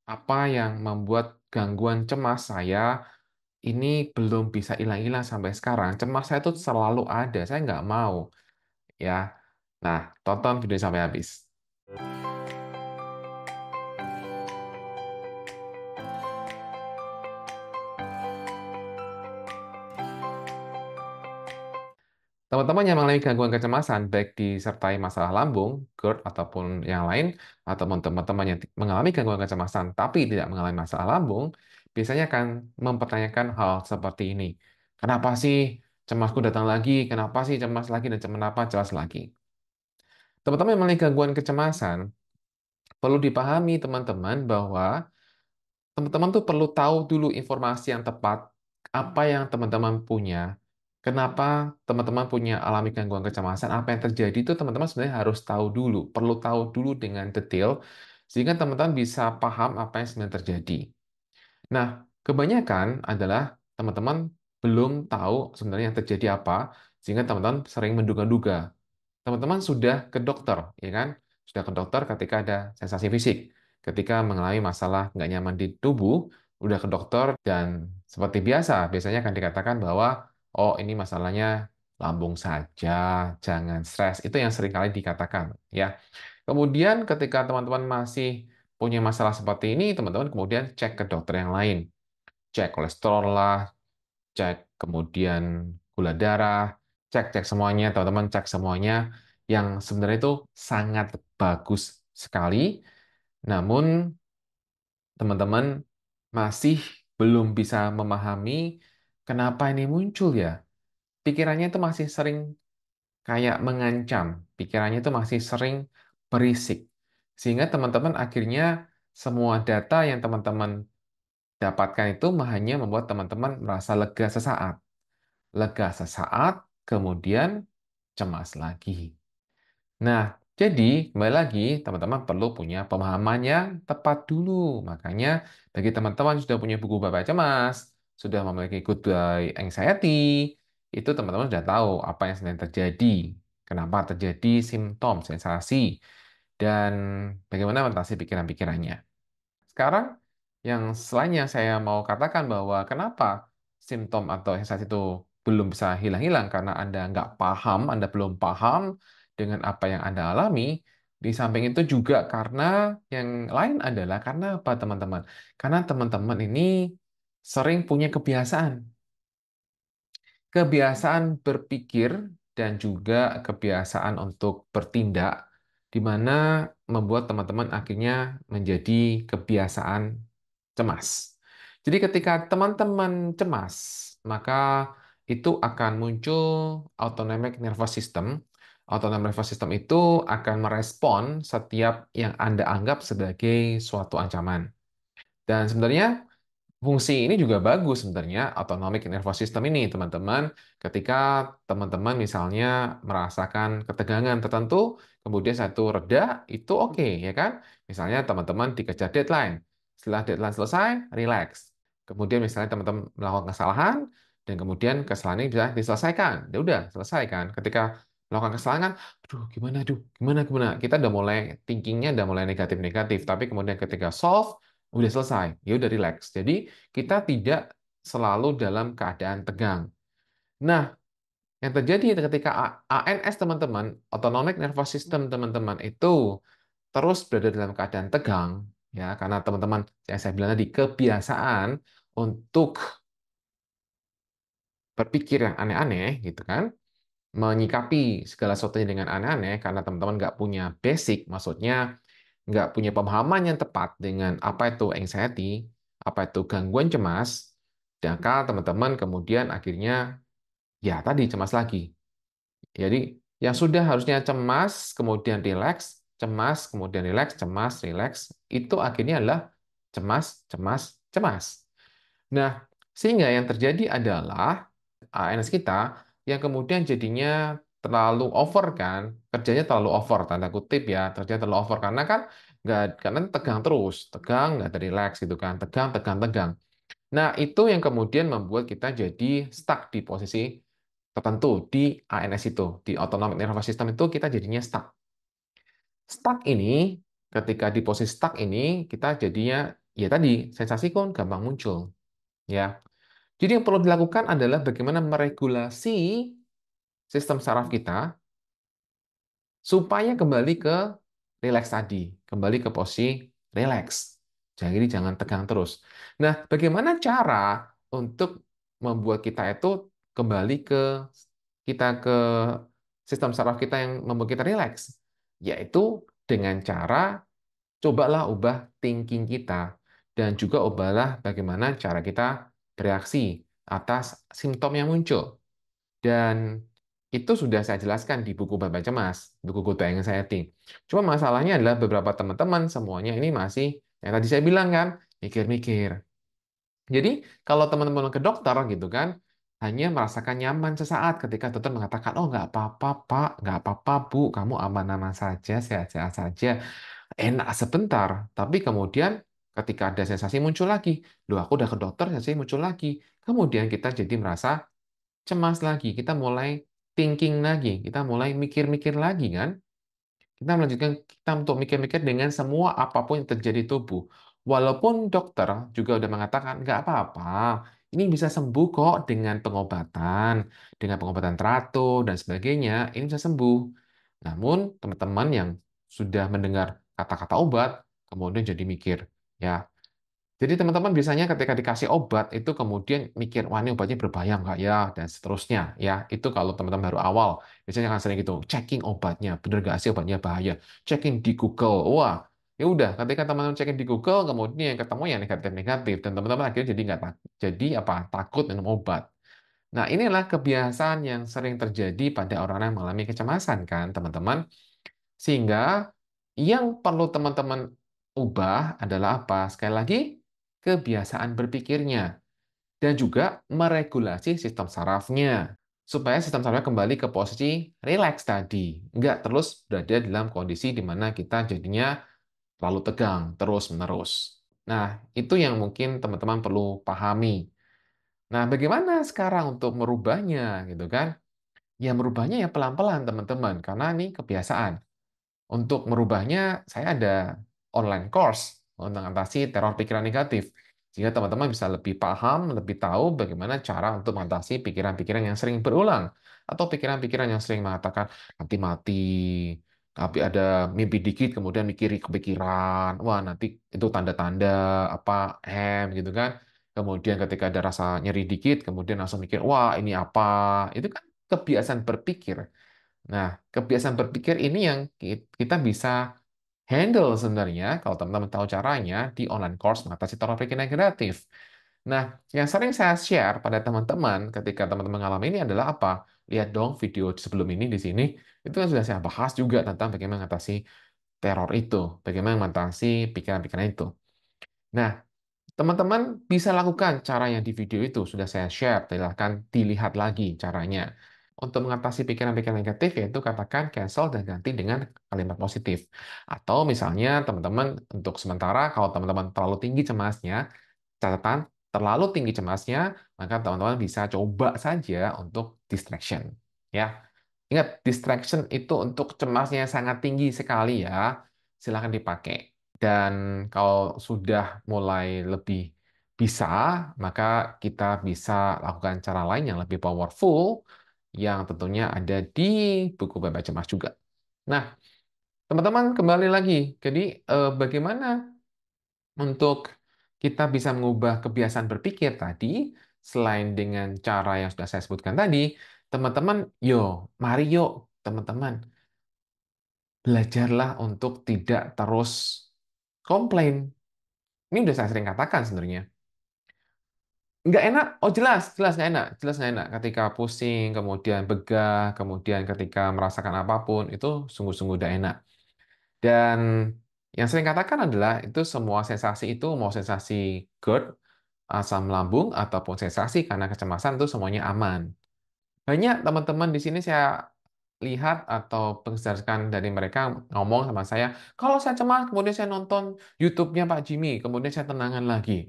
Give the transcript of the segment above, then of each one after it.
apa yang membuat gangguan cemas saya ini belum bisa hilang-hilang sampai sekarang. Cemas saya itu selalu ada, saya nggak mau. Ya, nah, tonton video sampai habis. Teman-teman yang mengalami gangguan kecemasan, baik disertai masalah lambung, GERD, ataupun yang lain, atau teman-teman yang mengalami gangguan kecemasan tapi tidak mengalami masalah lambung, biasanya akan mempertanyakan hal seperti ini. Kenapa sih cemasku datang lagi? Kenapa sih cemas lagi dan kenapa cemas lagi? Teman-teman yang mengalami gangguan kecemasan, perlu dipahami teman-teman bahwa teman-teman tuh perlu tahu dulu informasi yang tepat, apa yang teman-teman punya, kenapa teman-teman punya alami gangguan kecemasan, apa yang terjadi itu teman-teman sebenarnya harus tahu dulu, perlu tahu dulu dengan detail, sehingga teman-teman bisa paham apa yang sebenarnya terjadi. Nah, kebanyakan adalah teman-teman belum tahu sebenarnya yang terjadi apa, sehingga teman-teman sering menduga-duga. Teman-teman sudah ke dokter, ya kan? Sudah ke dokter ketika ada sensasi fisik. Ketika mengalami masalah nggak nyaman di tubuh, udah ke dokter dan seperti biasa, biasanya akan dikatakan bahwa, oh ini masalahnya lambung saja, jangan stres. Itu yang sering kali dikatakan, ya. Kemudian ketika teman-teman masih punya masalah seperti ini, teman-teman kemudian cek ke dokter yang lain. Cek kolesterol lah, cek kemudian gula darah, cek-cek semuanya, teman-teman cek semuanya yang sebenarnya itu sangat bagus sekali, namun teman-teman masih belum bisa memahami kenapa ini muncul ya. Pikirannya itu masih sering kayak mengancam, pikirannya itu masih sering berisik. Sehingga teman-teman akhirnya semua data yang teman-teman dapatkan itu hanya membuat teman-teman merasa lega sesaat. Lega sesaat, kemudian cemas lagi. Nah, jadi kembali lagi teman-teman perlu punya pemahaman yang tepat dulu. Makanya bagi teman-teman yang sudah punya buku Bapak Cemas, sudah memiliki Good Anxiety, itu teman-teman sudah tahu apa yang sedang terjadi, kenapa terjadi simptom, sensasi, dan bagaimana mengatasi pikiran-pikirannya. Sekarang, yang selainnya saya mau katakan bahwa kenapa simptom atau sensasi itu belum bisa hilang-hilang karena Anda nggak paham, Anda belum paham dengan apa yang Anda alami. Di samping itu juga karena yang lain adalah karena apa teman-teman? Karena teman-teman ini sering punya kebiasaan. Kebiasaan berpikir dan juga kebiasaan untuk bertindak, di mana membuat teman-teman akhirnya menjadi kebiasaan cemas. Jadi ketika teman-teman cemas, maka itu akan muncul autonomic nervous system. Autonomic nervous system itu akan merespon setiap yang Anda anggap sebagai suatu ancaman. Dan sebenarnya fungsi ini juga bagus sebenarnya, autonomic nervous system ini, teman-teman. Ketika teman-teman misalnya merasakan ketegangan tertentu, kemudian satu reda, itu oke, ya kan? Misalnya teman-teman dikejar deadline. Setelah deadline selesai, relax. Kemudian misalnya teman-teman melakukan kesalahan, dan kemudian kesalahan ini bisa diselesaikan. Ya udah, selesai kan? Ketika melakukan kesalahan, kan, aduh, gimana, gimana. Kita udah mulai, thinkingnya udah mulai negatif-negatif. Tapi kemudian ketika solve, udah selesai, ya udah relax. Jadi kita tidak selalu dalam keadaan tegang. Nah, yang terjadi ketika ANS teman-teman, autonomic nervous system teman-teman itu terus berada dalam keadaan tegang, ya karena teman-teman yang saya bilang tadi kebiasaan untuk berpikir yang aneh-aneh, gitu kan, menyikapi segala sesuatunya dengan aneh-aneh karena teman-teman nggak punya basic, maksudnya nggak punya pemahaman yang tepat dengan apa itu anxiety, apa itu gangguan cemas, maka teman-teman kemudian akhirnya ya tadi cemas lagi. Jadi yang sudah harusnya cemas, kemudian rileks, cemas, kemudian rileks, cemas, rileks, itu akhirnya adalah cemas, cemas, cemas. Nah, sehingga yang terjadi adalah ANS kita yang kemudian jadinya terlalu over kan, kerjanya terlalu over, tanda kutip ya, kerjanya terlalu over karena kan nggak karena tegang terus, tegang nggak ada relax gitu kan, tegang, tegang, tegang. Nah, itu yang kemudian membuat kita jadi stuck di posisi tertentu di ANS itu, di autonomic nervous system itu kita jadinya stuck. Stuck ini, ketika di posisi stuck ini, kita jadinya ya tadi, sensasi kan gampang muncul. Ya, jadi yang perlu dilakukan adalah bagaimana meregulasi sistem saraf kita supaya kembali ke rileks tadi, kembali ke posisi rileks. Jadi jangan tegang terus. Nah, bagaimana cara untuk membuat kita itu kembali ke ke sistem saraf kita yang membuat kita rileks? Yaitu dengan cara cobalah ubah thinking kita dan juga ubahlah bagaimana cara kita bereaksi atas simptom yang muncul. Dan itu sudah saya jelaskan di buku Bapak Cemas, buku Good saya Anxiety. Cuma masalahnya adalah beberapa teman-teman semuanya ini masih, yang tadi saya bilang kan, mikir-mikir. Jadi kalau teman-teman ke dokter gitu kan, hanya merasakan nyaman sesaat ketika dokter mengatakan, oh nggak apa-apa Pak, nggak apa-apa Bu, kamu aman-aman saja, sehat-sehat saja. Enak sebentar, tapi kemudian ketika ada sensasi muncul lagi, loh aku udah ke dokter, sensasi muncul lagi. Kemudian kita jadi merasa cemas lagi, kita mulai thinking lagi, kita mulai mikir-mikir lagi kan. Kita melanjutkan kita untuk mikir-mikir dengan semua apapun yang terjadi di tubuh. Walaupun dokter juga udah mengatakan nggak apa-apa, ini bisa sembuh kok dengan pengobatan teratur dan sebagainya, ini bisa sembuh. Namun teman-teman yang sudah mendengar kata-kata obat, kemudian jadi mikir, ya jadi teman-teman biasanya ketika dikasih obat itu kemudian mikir, wah ini obatnya berbahaya nggak ya, dan seterusnya. Ya, itu kalau teman-teman baru awal, biasanya akan sering gitu, checking obatnya, bener nggak sih obatnya bahaya, checking di Google. Wah, ya udah, ketika teman-teman checking di Google, kemudian yang ketemu yang negatif-negatif, dan teman-teman akhirnya jadi nggak jadi apa takut minum obat. Nah, inilah kebiasaan yang sering terjadi pada orang yang mengalami kecemasan kan, teman-teman. Sehingga yang perlu teman-teman ubah adalah apa? Sekali lagi, kebiasaan berpikirnya dan juga meregulasi sistem sarafnya supaya sistem sarafnya kembali ke posisi rileks tadi, nggak terus berada dalam kondisi di mana kita jadinya terlalu tegang terus-menerus. Nah, itu yang mungkin teman-teman perlu pahami. Nah, bagaimana sekarang untuk merubahnya gitu kan? Ya merubahnya ya pelan-pelan teman-teman, karena ini kebiasaan. Untuk merubahnya, saya ada online course untuk mengatasi teror pikiran negatif. Sehingga teman-teman bisa lebih paham, lebih tahu bagaimana cara untuk mengatasi pikiran-pikiran yang sering berulang. Atau pikiran-pikiran yang sering mengatakan, nanti mati, tapi ada mimpi dikit, kemudian mikiri kepikiran. Wah, nanti itu tanda-tanda apa, gitu kan. Kemudian ketika ada rasa nyeri dikit, kemudian langsung mikir, wah ini apa. Itu kan kebiasaan berpikir. Nah, kebiasaan berpikir ini yang kita bisa handle sebenarnya kalau teman-teman tahu caranya di online course mengatasi teror pikiran negatif. Nah, yang sering saya share pada teman-teman ketika teman-teman mengalami ini adalah apa? Lihat dong video sebelum ini di sini, itu kan sudah saya bahas juga tentang bagaimana mengatasi teror itu, bagaimana mengatasi pikiran-pikiran itu. Nah, teman-teman bisa lakukan cara yang di video itu sudah saya share, silahkan dilihat lagi caranya. Untuk mengatasi pikiran-pikiran negatif yaitu katakan cancel dan ganti dengan kalimat positif. Atau misalnya teman-teman untuk sementara kalau teman-teman terlalu tinggi cemasnya, catatan terlalu tinggi cemasnya, maka teman-teman bisa coba saja untuk distraction. Ya, ingat distraction itu untuk cemasnya sangat tinggi sekali ya, silahkan dipakai. Dan kalau sudah mulai lebih bisa, maka kita bisa lakukan cara lain yang lebih powerful, yang tentunya ada di buku Bebas Cemas juga. Nah, teman-teman kembali lagi. Jadi, bagaimana untuk kita bisa mengubah kebiasaan berpikir tadi, selain dengan cara yang sudah saya sebutkan tadi, teman-teman, mari yuk, teman-teman, belajarlah untuk tidak terus komplain. Ini udah saya sering katakan sebenarnya. Nggak enak, oh jelas, jelas nggak enak. Ketika pusing, kemudian begah, kemudian ketika merasakan apapun, itu sungguh-sungguh udah enak. Dan yang sering katakan adalah itu semua sensasi itu, mau sensasi GERD, asam lambung, ataupun sensasi karena kecemasan itu semuanya aman. Banyak teman-teman di sini saya lihat atau berdasarkan dari mereka ngomong sama saya, kalau saya cemas, kemudian saya nonton YouTube-nya Pak Jimmy, kemudian saya tenangan lagi.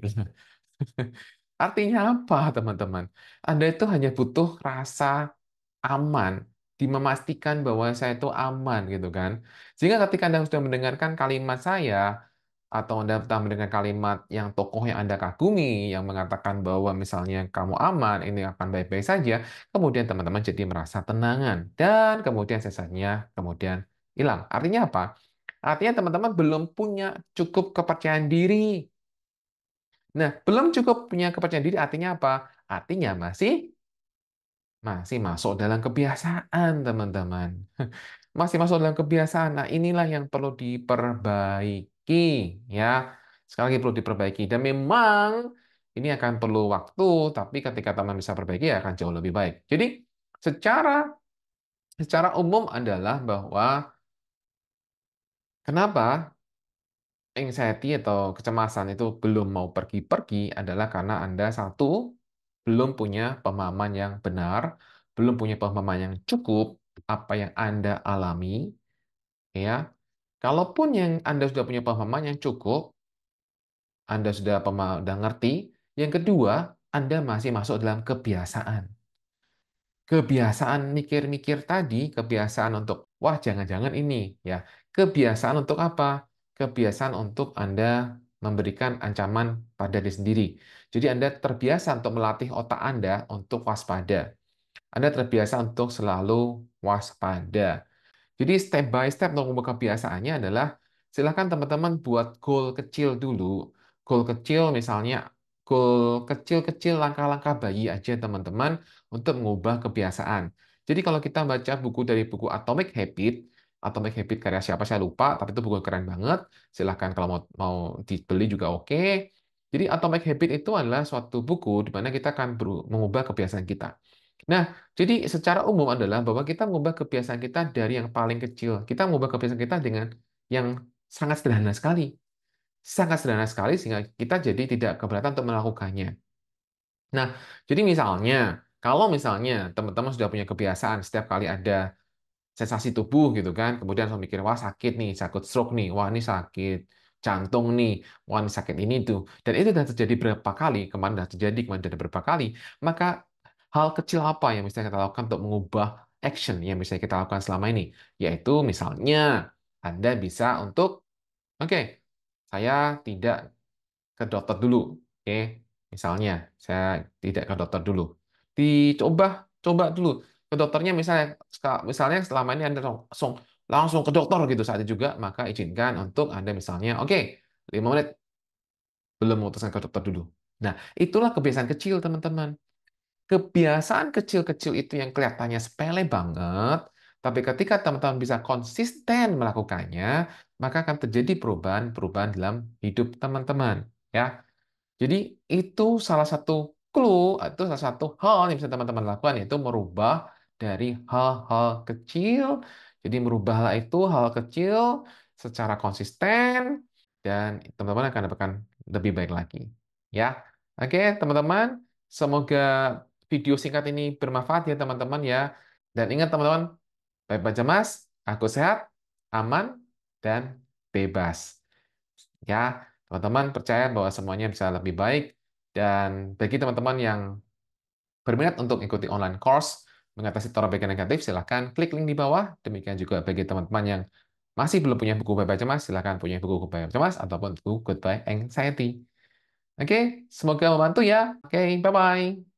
Artinya apa, teman-teman? Anda itu hanya butuh rasa aman, memastikan bahwa saya itu aman, gitu kan? Sehingga ketika Anda sudah mendengarkan kalimat saya, atau Anda pernah mendengar kalimat yang tokoh yang Anda kagumi, yang mengatakan bahwa misalnya kamu aman, ini akan baik-baik saja, kemudian teman-teman jadi merasa tenangan, dan kemudian sesatnya kemudian hilang. Artinya apa? Artinya teman-teman belum punya cukup kepercayaan diri. Nah, belum cukup punya kepercayaan diri artinya apa? Artinya masih masuk dalam kebiasaan, teman-teman. Masih masuk dalam kebiasaan. Nah, inilah yang perlu diperbaiki, ya. Sekali lagi perlu diperbaiki. Dan memang ini akan perlu waktu, tapi ketika teman bisa perbaiki, ya akan jauh lebih baik. Jadi, secara secara umum adalah bahwa kenapa anxiety atau kecemasan itu belum mau pergi-pergi adalah karena Anda satu, belum punya pemahaman yang benar, belum punya pemahaman yang cukup apa yang Anda alami, ya. Kalaupun yang Anda sudah punya pemahaman yang cukup, Anda sudah ngerti. Yang kedua, Anda masih masuk dalam kebiasaan. Kebiasaan mikir-mikir tadi, kebiasaan untuk, wah jangan-jangan ini, ya. Kebiasaan untuk apa? Kebiasaan untuk Anda memberikan ancaman pada diri sendiri. Jadi Anda terbiasa untuk melatih otak Anda untuk waspada. Anda terbiasa untuk selalu waspada. Jadi step by step untuk membuka kebiasaannya adalah silakan teman-teman buat goal kecil dulu. Goal kecil misalnya goal kecil-kecil langkah-langkah bayi aja teman-teman untuk mengubah kebiasaan. Jadi kalau kita baca buku dari buku Atomic Habit karya siapa saya lupa, tapi itu buku keren banget. Silahkan kalau mau dibeli juga oke. Jadi Atomic Habit itu adalah suatu buku di mana kita akan mengubah kebiasaan kita. Nah, jadi secara umum adalah bahwa kita mengubah kebiasaan kita dari yang paling kecil. Kita mengubah kebiasaan kita dengan yang sangat sederhana sekali. Sangat sederhana sekali sehingga kita jadi tidak keberatan untuk melakukannya. Nah, jadi misalnya, kalau misalnya teman-teman sudah punya kebiasaan setiap kali ada sensasi tubuh gitu kan, kemudian langsung mikir, wah sakit nih, sakit stroke nih, wah ini sakit jantung nih, wah ini sakit ini tuh. Dan itu sudah terjadi berapa kali, kemarin sudah berapa kali, maka hal kecil apa yang bisa kita lakukan untuk mengubah action yang bisa kita lakukan selama ini? Yaitu misalnya, Anda bisa untuk, oke, saya tidak ke dokter dulu. Oke, misalnya saya tidak ke dokter dulu. Dicoba, coba dulu ke dokternya misalnya misalnya selama ini Anda langsung langsung ke dokter gitu saat itu juga, maka izinkan untuk Anda misalnya, oke, 5 menit belum memutuskan ke dokter dulu. Nah, itulah kebiasaan kecil, teman-teman. Kebiasaan kecil-kecil itu yang kelihatannya sepele banget, tapi ketika teman-teman bisa konsisten melakukannya, maka akan terjadi perubahan-perubahan dalam hidup teman-teman. Ya, jadi itu salah satu clue, itu salah satu hal yang bisa teman-teman lakukan, yaitu merubah dari hal-hal kecil. Jadi merubah hal itu, hal kecil secara konsisten, dan teman-teman akan dapatkan lebih baik lagi. Ya, oke teman-teman, semoga video singkat ini bermanfaat ya teman-teman ya. Dan ingat teman-teman, baik-baik cemas, aku sehat, aman, dan bebas. Ya, teman-teman percaya bahwa semuanya bisa lebih baik. Dan bagi teman-teman yang berminat untuk ikuti online course mengatasi teror bagian negatif, silahkan klik link di bawah. Demikian juga bagi teman-teman yang masih belum punya buku Bye-Bye Cemas, silahkan punya buku Bye-Bye Cemas ataupun buku Goodbye Anxiety. Oke, semoga membantu ya. Oke, bye-bye.